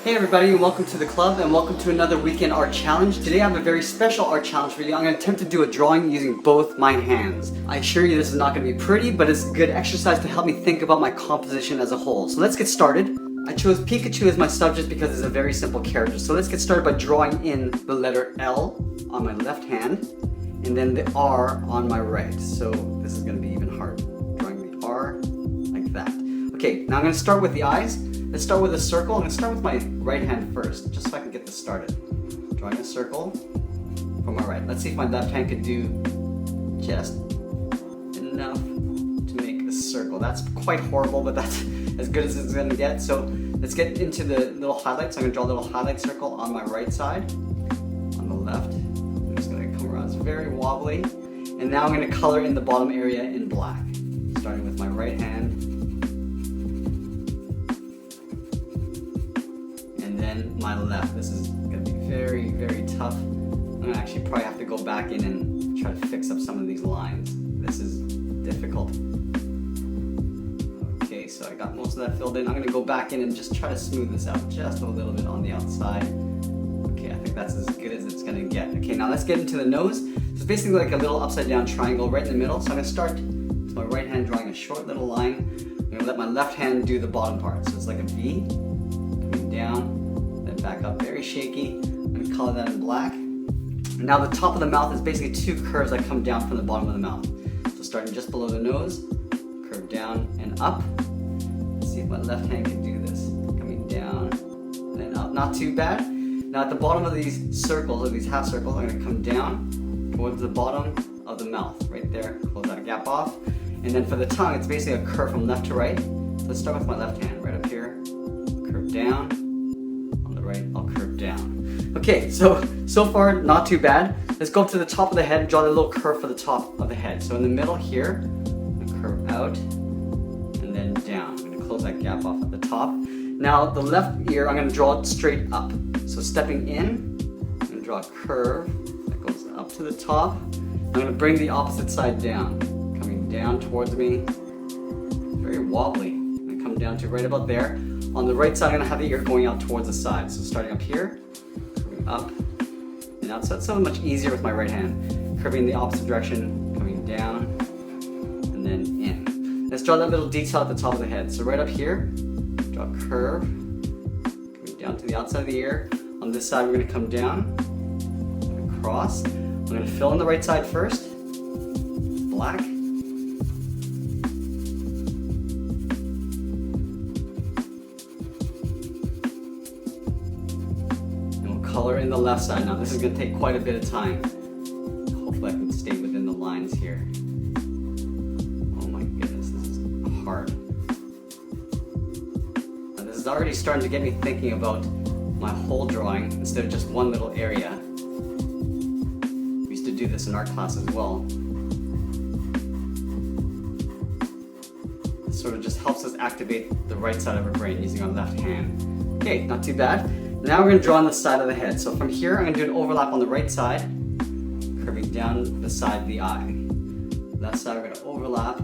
Hey everybody, and welcome to the club, and welcome to another weekend art challenge. Today I have a very special art challenge for you. I'm going to attempt to do a drawing using both my hands. I assure you this is not going to be pretty, but it's a good exercise to help me think about my composition as a whole. So let's get started. I chose Pikachu as my subject because it's a very simple character. So let's get started by drawing in the letter L on my left hand, and then the R on my right. So this is going to be even hard. Drawing the R like that. Okay, now I'm going to start with the eyes. Let's start with a circle. I'm going to start with my right hand first, just so I can get this started. Drawing a circle for my right. Let's see if my left hand could do just enough to make a circle. That's quite horrible, but that's as good as it's going to get. So let's get into the little highlights. I'm going to draw a little highlight circle on my right side. On the left, I'm just going to come around. It's very wobbly. And now I'm going to color in the bottom area in black. Starting with my right hand. My left. This is going to be very, very tough. I'm going to actually probably have to go back in and try to fix up some of these lines. This is difficult. Okay, so I got most of that filled in. I'm going to go back in and just try to smooth this out just a little bit on the outside. Okay, I think that's as good as it's going to get. Okay, now let's get into the nose. So it's basically like a little upside down triangle right in the middle. So I'm going to start with my right hand drawing a short little line. I'm going to let my left hand do the bottom part. So it's like a V coming down. Back up, very shaky. I'm going to color that in black. Now the top of the mouth is basically two curves that come down from the bottom of the mouth. So starting just below the nose, curve down and up. Let's see if my left hand can do this. Coming down and then up. Not too bad. Now at the bottom of these circles, or these half circles, I'm going to come down towards the bottom of the mouth. Right there, close that gap off. And then for the tongue, it's basically a curve from left to right. So let's start with my left hand, right up here. Curve down. Right, I'll curve down. Okay, so far not too bad. Let's go up to the top of the head and draw a little curve for the top of the head. So in the middle here, I'm gonna curve out and then down. I'm gonna close that gap off at the top. Now the left ear, I'm gonna draw it straight up. So stepping in, I'm gonna draw a curve that goes up to the top. I'm gonna bring the opposite side down, coming down towards me. Very wobbly. I'm gonna come down to right about there. On the right side, I'm going to have the ear going out towards the side. So starting up here, curving up and out. So it's so much easier with my right hand. Curving in the opposite direction, coming down and then in. Let's draw that little detail at the top of the head. So right up here, draw a curve, coming down to the outside of the ear. On this side, we're going to come down, across. I'm going to fill in the right side first, black. Color in the left side. Now this is going to take quite a bit of time. Hopefully I can stay within the lines here. Oh my goodness, this is hard. Now this is already starting to get me thinking about my whole drawing instead of just one little area. We used to do this in art class as well. It sort of just helps us activate the right side of our brain using our left hand. Okay, not too bad. Now we're going to draw on the side of the head. So from here, I'm going to do an overlap on the right side, curving down the side of the eye. Left side, we're going to overlap,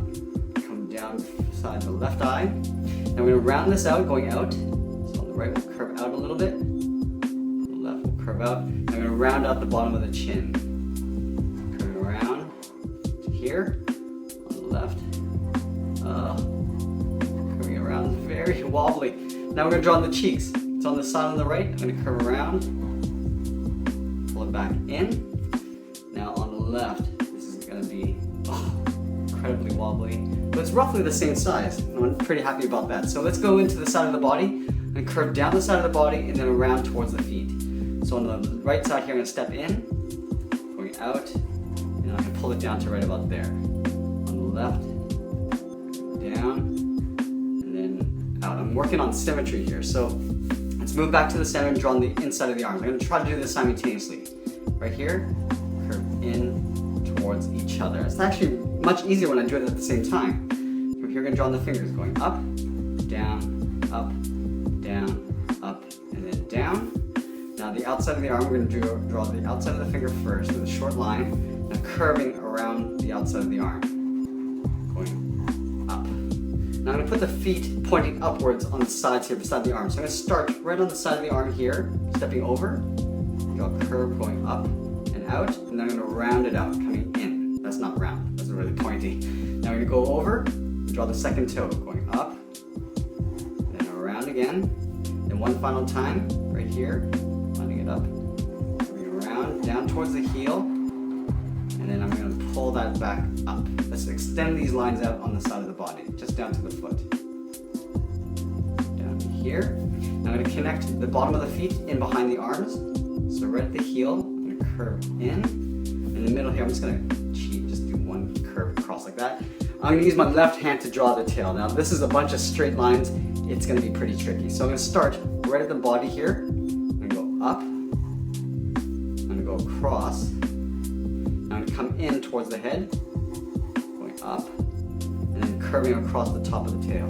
come down beside the left eye. Now we're going to round this out, going out. So on the right, we'll curve out a little bit. On the left, we'll curve out. And we're going to round out the bottom of the chin. Curving around to here. On the left. Curving around, very wobbly. Now we're going to draw on the cheeks. So on the side on the right, I'm going to curve around, pull it back in. Now on the left, this is going to be incredibly wobbly, but it's roughly the same size. I'm pretty happy about that. So let's go into the side of the body and curve down the side of the body and then around towards the feet. So on the right side here, I'm going to step in, going out, and I'm going to pull it down to right about there. On the left, down, and then out. I'm working on symmetry here. So let's move back to the center and draw on the inside of the arms. I'm going to try to do this simultaneously. Right here, curve in towards each other. It's actually much easier when I do it at the same time. From here, I'm going to draw on the fingers, going up, down, up, and then down. Now the outside of the arm, we're going to draw the outside of the finger first with a short line, and curving around the outside of the arm, going up. Now I'm going to put the feet pointing upwards on the sides here, beside the arm. So I'm going to start right on the side of the arm here, stepping over, got a curve going up and out, and then I'm going to round it out, coming in. That's not round, that's really pointy. Now I'm going to go over, draw the second toe, going up, then around again, and one final time, right here, lining it up, coming around, down towards the heel, and then I'm going to pull that back up. Let's extend these lines out on the side of the body, just down to the foot. Down to here. Now I'm going to connect the bottom of the feet in behind the arms. So right at the heel, I'm going to curve in. In the middle here, I'm just going to cheat, just do one curve across like that. I'm going to use my left hand to draw the tail. Now this is a bunch of straight lines. It's going to be pretty tricky. So I'm going to start right at the body here. I'm going to go up. I'm going to go across. I'm going to come in towards the head. Going up. And then curving across the top of the tail.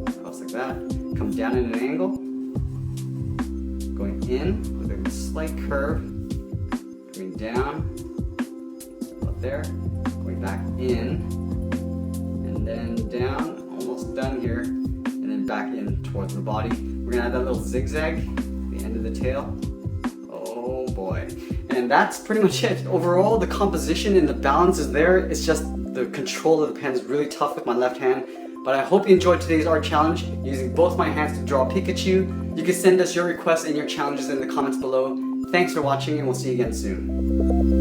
Across like that. Come down in an angle. Going in with a slight curve. Coming down. About there. Going back in, and then down, almost done here, and then back in towards the body. We're gonna add that little zigzag at the end of the tail. Oh boy. And that's pretty much it. Overall, the composition and the balance is there. It's just the control of the pen is really tough with my left hand. But I hope you enjoyed today's art challenge using both my hands to draw Pikachu. You can send us your requests and your challenges in the comments below. Thanks for watching, and we'll see you again soon.